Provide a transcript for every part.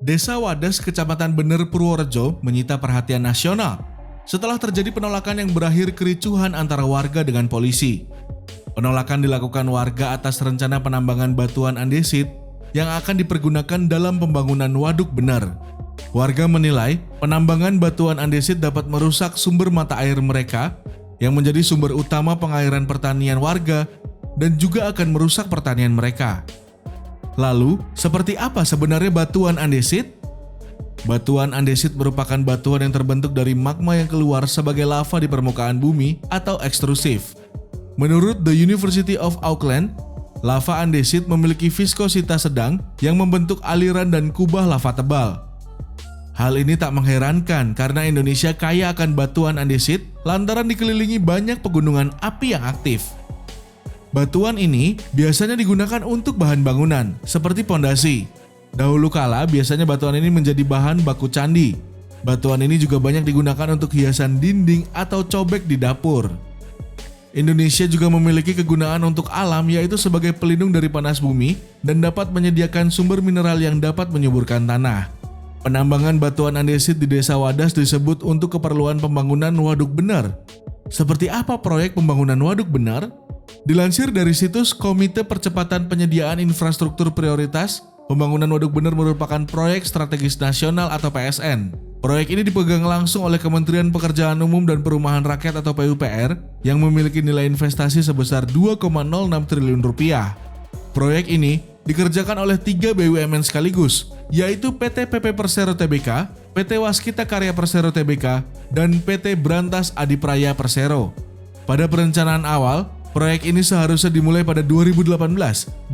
Desa Wadas, Kecamatan Bener, Purworejo menyita perhatian nasional setelah terjadi penolakan yang berakhir kericuhan antara warga dengan polisi. Penolakan dilakukan warga atas rencana penambangan batuan andesit yang akan dipergunakan dalam pembangunan waduk Bener. Warga menilai penambangan batuan andesit dapat merusak sumber mata air mereka yang menjadi sumber utama pengairan pertanian warga dan juga akan merusak pertanian mereka. Lalu, seperti apa sebenarnya batuan andesit? Batuan andesit merupakan batuan yang terbentuk dari magma yang keluar sebagai lava di permukaan bumi atau ekstrusif. Menurut The University of Auckland, lava andesit memiliki viskositas sedang yang membentuk aliran dan kubah lava tebal. Hal ini tak mengherankan karena Indonesia kaya akan batuan andesit lantaran dikelilingi banyak pegunungan api yang aktif. Batuan ini biasanya digunakan untuk bahan bangunan, seperti pondasi. Dahulu kala biasanya batuan ini menjadi bahan baku candi. Batuan ini juga banyak digunakan untuk hiasan dinding atau cobek di dapur. Indonesia juga memiliki kegunaan untuk alam, yaitu sebagai pelindung dari panas bumi dan dapat menyediakan sumber mineral yang dapat menyuburkan tanah. Penambangan batuan andesit di Desa Wadas disebut untuk keperluan pembangunan waduk Bener. Seperti apa proyek pembangunan waduk Bener? Dilansir dari situs Komite Percepatan Penyediaan Infrastruktur Prioritas, pembangunan waduk Bener merupakan proyek strategis nasional atau PSN. Proyek ini dipegang langsung oleh Kementerian Pekerjaan Umum dan Perumahan Rakyat atau PUPR yang memiliki nilai investasi sebesar 2,06 triliun rupiah. Proyek ini dikerjakan oleh 3 BUMN sekaligus, yaitu PT PP Persero Tbk, PT Waskita Karya Persero Tbk, dan PT Brantas Adipraya Persero. Pada perencanaan awal, proyek ini seharusnya dimulai pada 2018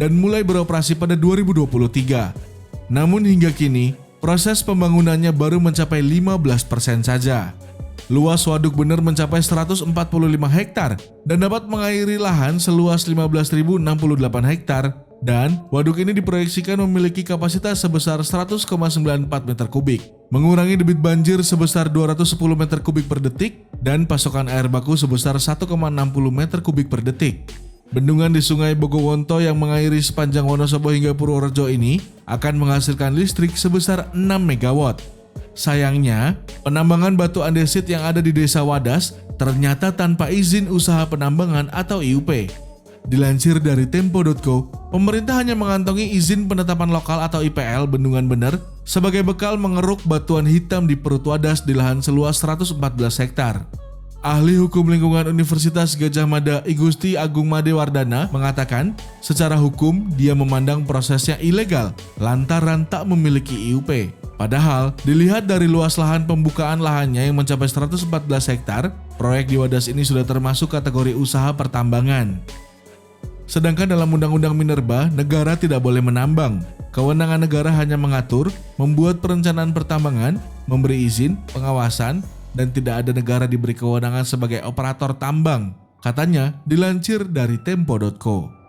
dan mulai beroperasi pada 2023. Namun hingga kini, proses pembangunannya baru mencapai 15% saja. Luas waduk Bener mencapai 145 hektar dan dapat mengairi lahan seluas 15.068 hektar, dan waduk ini diproyeksikan memiliki kapasitas sebesar 100,94 meter kubik, mengurangi debit banjir sebesar 210 meter kubik per detik dan pasokan air baku sebesar 1,60 meter kubik per detik. Bendungan di Sungai Bogowonto yang mengairi sepanjang Wonosobo hingga Purworejo ini akan menghasilkan listrik sebesar 6 MW. Sayangnya, penambangan batu andesit yang ada di Desa Wadas ternyata tanpa izin usaha penambangan atau IUP. Dilansir dari Tempo.co, pemerintah hanya mengantongi izin penetapan lokal atau IPL Bendungan Bener sebagai bekal mengeruk batuan hitam di perut Wadas di lahan seluas 114 hektar. Ahli Hukum Lingkungan Universitas Gadjah Mada Igusti Agung Made Wardana mengatakan, secara hukum dia memandang prosesnya ilegal lantaran tak memiliki IUP. Padahal, dilihat dari luas lahan pembukaan lahannya yang mencapai 114 hektar, proyek di Wadas ini sudah termasuk kategori usaha pertambangan. Sedangkan dalam Undang-Undang Minerba, negara tidak boleh menambang. Kewenangan negara hanya mengatur, membuat perencanaan pertambangan, memberi izin, pengawasan, dan tidak ada negara diberi kewenangan sebagai operator tambang, katanya dilansir dari Tempo.co.